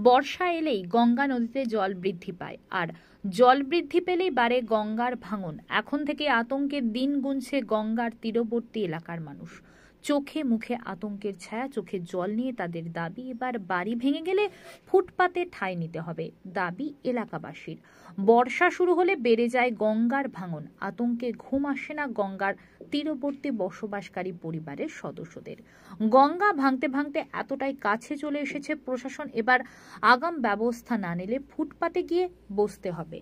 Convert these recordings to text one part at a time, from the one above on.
বর্ষা এলেই গঙ্গা নদীতে জল বৃদ্ধি পায়, আর জল বৃদ্ধি পেলেই বাড়ে গঙ্গার ভাঙন। এখন থেকে আতঙ্কের দিন গুনছে গঙ্গার তীরবর্তী এলাকার মানুষ। চোখে মুখে আতঙ্কের ছায়া, চোখে জল নিয়ে তাদের দাবি, এবার বাড়ি ভেঙে গেলে ফুটপাতে ঠাঁই নিতে হবে, দাবি এলাকাবাসীর। বর্ষা শুরু হলে বেড়ে যায় গঙ্গার ভাঙন, আতঙ্কে ঘুম আসে না গঙ্গার তীরবর্তী বসবাসকারী পরিবারের সদস্যদের। গঙ্গা ভাঙতে ভাঙতে এতটাই কাছে চলে এসেছে প্রশাসন, এবার আগাম ব্যবস্থা না নিলে ফুটপাতে গিয়ে বসতে হবে।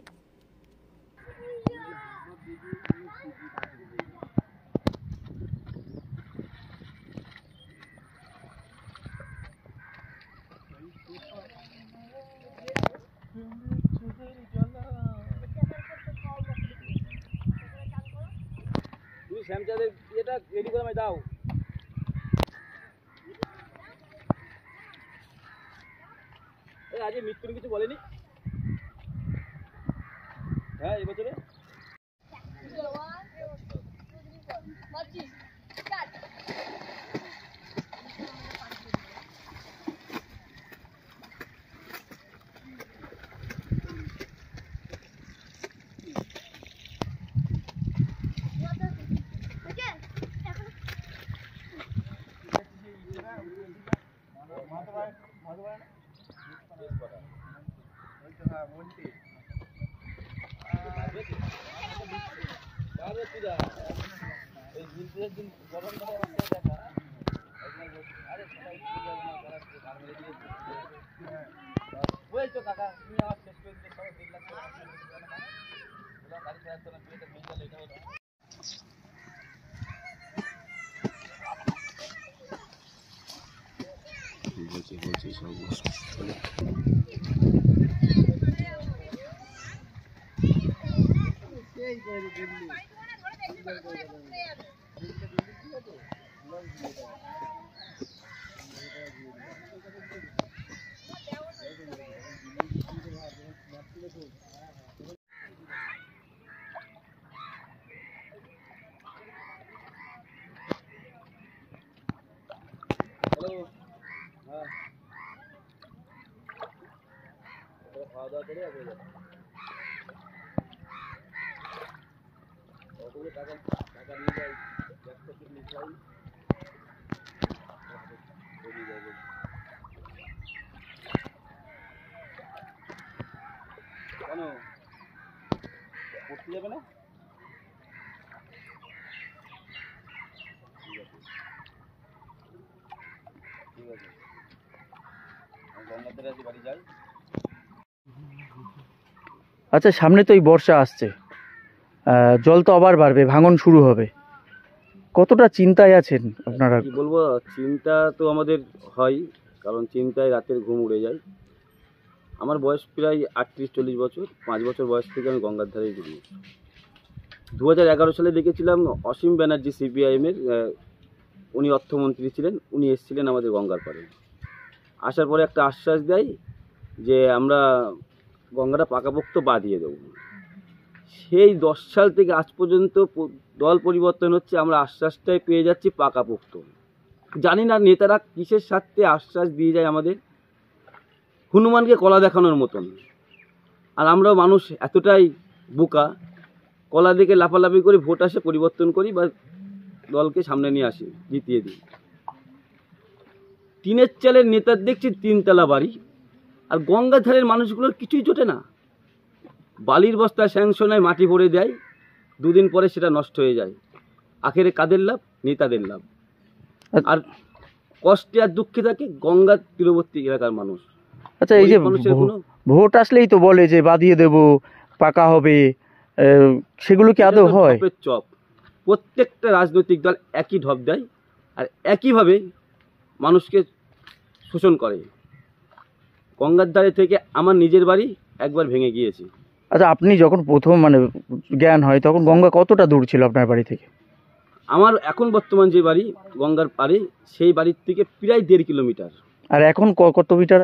শ্যামচাঁদের এটা রেডি করে আমায় দাও। আজকে মৃত্যুর কিছু বলেনি? হ্যাঁ, এবছরে খাওয়া দাওয়া করে টাকা নিয়ে যাই, কেন পড়তে যাবে না? ঠিক আছে, ঠিক আছে, আমি গঙ্গাতে আছি, বাড়ি যাই। আচ্ছা, সামনে তো এই বর্ষা আসছে, জল তো আবার বাড়বে, ভাঙন শুরু হবে, কতটা চিন্তায় আছেন আপনারা? কি বলবো, চিন্তা তো আমাদের হয়, কারণ চিন্তায় রাতের ঘুম উড়ে যায়। আমার বয়স প্রায় 38-40 বছর, 5 বছর বয়স থেকে আমি গঙ্গার ধারেই ঘুরি। 2011 সালে দেখেছিলাম অসীম ব্যানার্জি সিপিআইএমের, উনি অর্থমন্ত্রী ছিলেন, উনি এসেছিলেন আমাদের গঙ্গার পাড়ে। আসার পরে একটা আশ্বাস দেয় যে আমরা গঙ্গাটা পাকাপোক্ত বাঁধিয়ে দেবো। সেই 10 সাল থেকে আজ পর্যন্ত দল পরিবর্তন হচ্ছে, আমরা আশ্বাসটাই পেয়ে যাচ্ছি পাকাপোক্ত। জানি না নেতারা কিসের স্বার্থে আশ্বাস দিয়ে যায় আমাদের, হনুমানকে কলা দেখানোর মতন। আর আমরাও মানুষ এতটাই বোকা, কলা দেখে লাফালাফি করে ভোট আসে পরিবর্তন করি বা দলকে সামনে নিয়ে আসি, জিতিয়ে দিই। টিনের চালের নেতার দেখছি 3 তলা বাড়ি, আর গঙ্গার ধারের মানুষগুলোর কিছুই জোটে না। বালির বস্তা স্যাংশনায় মাটি ভরে দেয়, 2 দিন পরে সেটা নষ্ট হয়ে যায়। আখেরে কাদের লাভ? নেতাদের লাভ। আর কষ্টে আর দুঃখে থাকে গঙ্গার তীরবর্তী এলাকার মানুষ। আচ্ছা, এই যে ভোট আসলেই তো বলে যে বাঁধিয়ে দেব, পাকা হবে, সেগুলো কি আদৌ হয়? চপ, প্রত্যেকটা রাজনৈতিক দল একই ঢপ দেয় আর একইভাবে মানুষকে শোষণ করে। গঙ্গার ধারে থেকে আমার নিজের বাড়ি একবার ভেঙে গিয়েছে। আচ্ছা, আপনি যখন প্রথম জ্ঞান হয় তখন গঙ্গা কতটা দূর ছিল আপনার বাড়ি থেকে? আমার এখন বর্তমান যে বাড়ি গঙ্গার পাড়ে, সেই বাড়ির থেকে প্রায় 1.5 কিলোমিটার। আর এখন কত মিটার?